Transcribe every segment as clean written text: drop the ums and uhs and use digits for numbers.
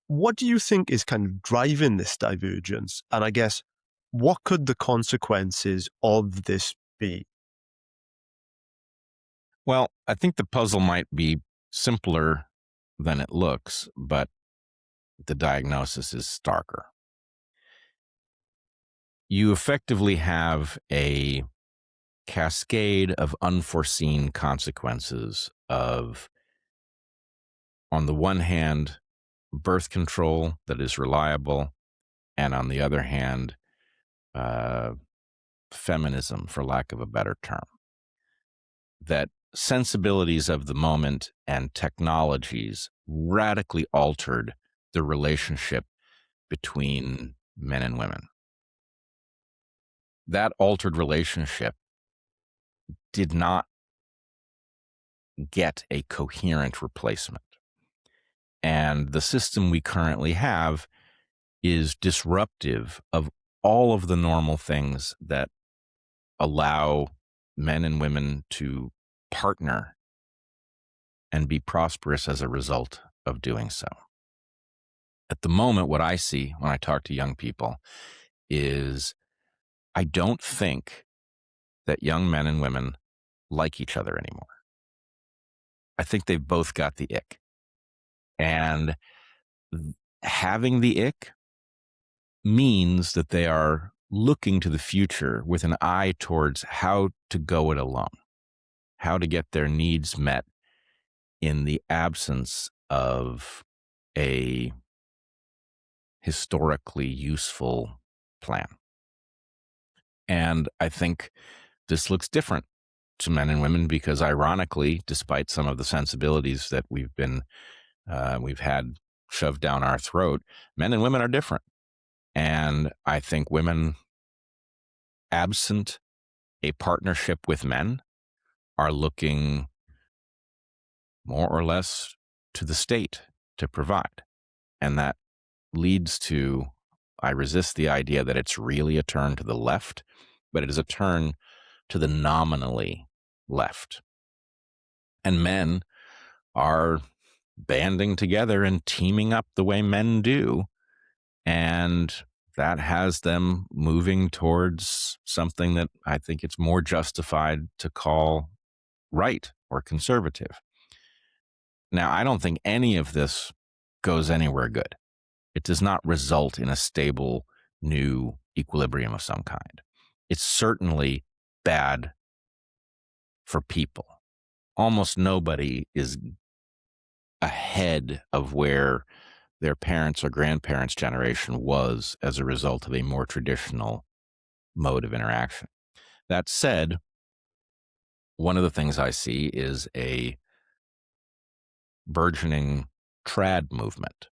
What do you think is kind of driving this divergence? And I guess, what could the consequences of this be? Well, I think the puzzle might be simpler than it looks, but the diagnosis is starker. You effectively have a cascade of unforeseen consequences of, on the one hand, birth control that is reliable, and on the other hand, uh, feminism, for lack of a better term. That sensibilities of the moment and technologies radically altered the relationship between men and women. That altered relationship did not get a coherent replacement. And the system we currently have is disruptive of all of the normal things that allow men and women to partner and be prosperous as a result of doing so. At the moment, what I see when I talk to young people is I don't think that young men and women like each other anymore. I think they've both got the ick. And having the ick means that they are looking to the future with an eye towards how to go it alone, how to get their needs met in the absence of a historically useful plan. And I think this looks different to men and women because, ironically, despite some of the sensibilities that we've had shoved down our throat, men and women are different. And I think women, absent a partnership with men, are looking more or less to the state to provide. And that leads to, I resist the idea that it's really a turn to the left, but it is a turn to the nominally left. And men are banding together and teaming up the way men do. And that has them moving towards something that I think it's more justified to call right or conservative. Now, I don't think any of this goes anywhere good. It does not result in a stable new equilibrium of some kind. It's certainly bad for people. Almost nobody is ahead of where their parents' or grandparents' generation was as a result of a more traditional mode of interaction. That said, one of the things I see is a burgeoning trad movement,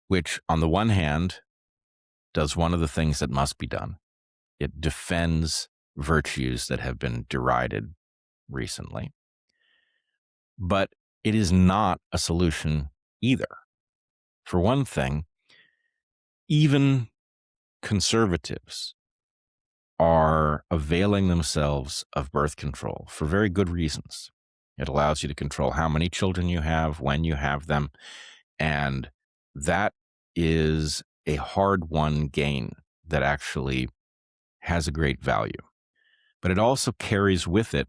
which, on the one hand, does one of the things that must be done. It defends virtues that have been derided recently, but it is not a solution either. For one thing, even conservatives are availing themselves of birth control for very good reasons. It allows you to control how many children you have, when you have them, and that is a hard-won gain that actually has a great value. But it also carries with it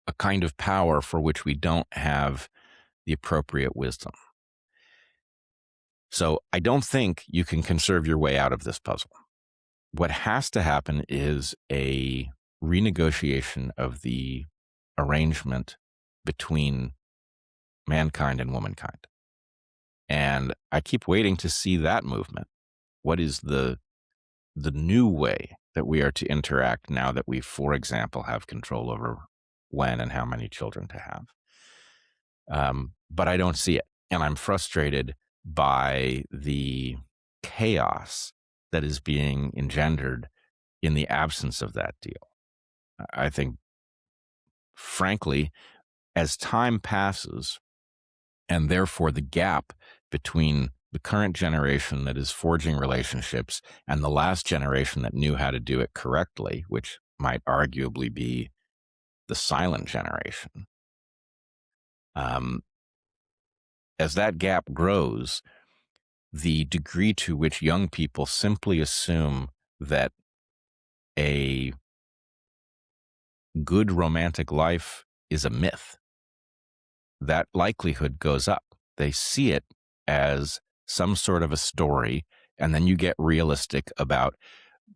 a kind of power for which we don't have the appropriate wisdom. So I don't think you can conserve your way out of this puzzle. What has to happen is a renegotiation of the arrangement between mankind and womankind. And I keep waiting to see that movement. What is the new way that we are to interact now that we, for example, have control over when and how many children to have? But I don't see it. And I'm frustrated by the chaos that is being engendered in the absence of that deal. I think, frankly, as time passes, and therefore the gap between the current generation that is forging relationships and the last generation that knew how to do it correctly, which might arguably be the silent generation, um, as that gap grows, the degree to which young people simply assume that a good romantic life is a myth, that likelihood goes up. They see it as some sort of a story, and then you get realistic about,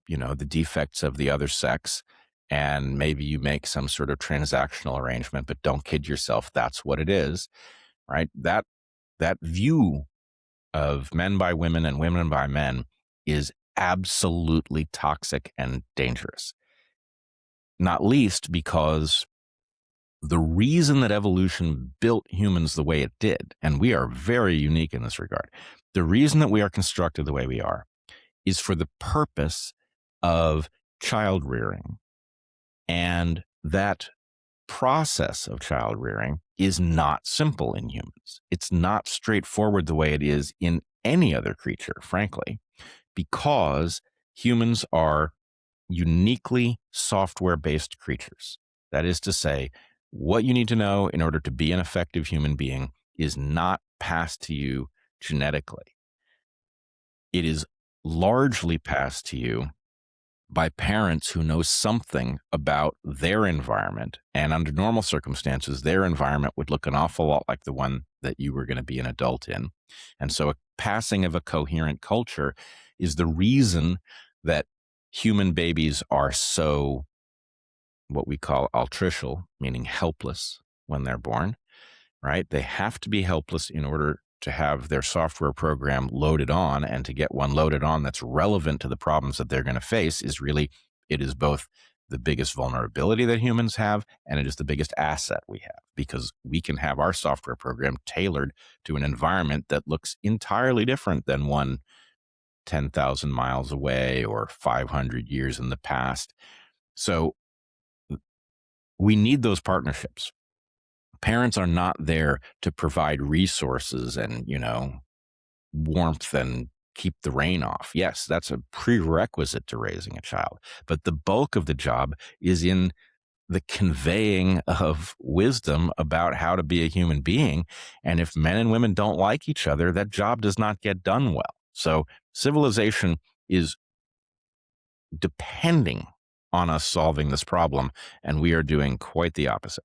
the defects of the other sex, and maybe you make some sort of transactional arrangement, but don't kid yourself, that's what it is, right? That view of men by women and women by men is absolutely toxic and dangerous. Not least because the reason that evolution built humans the way it did, and we are very unique in this regard, the reason that we are constructed the way we are is for the purpose of child rearing. And that process of child rearing is not simple in humans. It's not straightforward the way it is in any other creature, frankly, because humans are uniquely software based creatures. That is to say, what you need to know in order to be an effective human being is not passed to you genetically. It is largely passed to you by parents who know something about their environment. And under normal circumstances, their environment would look an awful lot like the one that you were going to be an adult in. And so a passing of a coherent culture is the reason that human babies are so what we call altricial, meaning helpless when they're born, right? They have to be helpless in order to have their software program loaded on, and to get one loaded on that's relevant to the problems that they're going to face it is both the biggest vulnerability that humans have, and it is the biggest asset we have, because we can have our software program tailored to an environment that looks entirely different than one 10,000 miles away or 500 years in the past. So we need those partnerships. Parents are not there to provide resources and, warmth and keep the rain off. Yes, that's a prerequisite to raising a child. But the bulk of the job is in the conveying of wisdom about how to be a human being. And if men and women don't like each other, that job does not get done well. So civilization is depending on us solving this problem, and we are doing quite the opposite.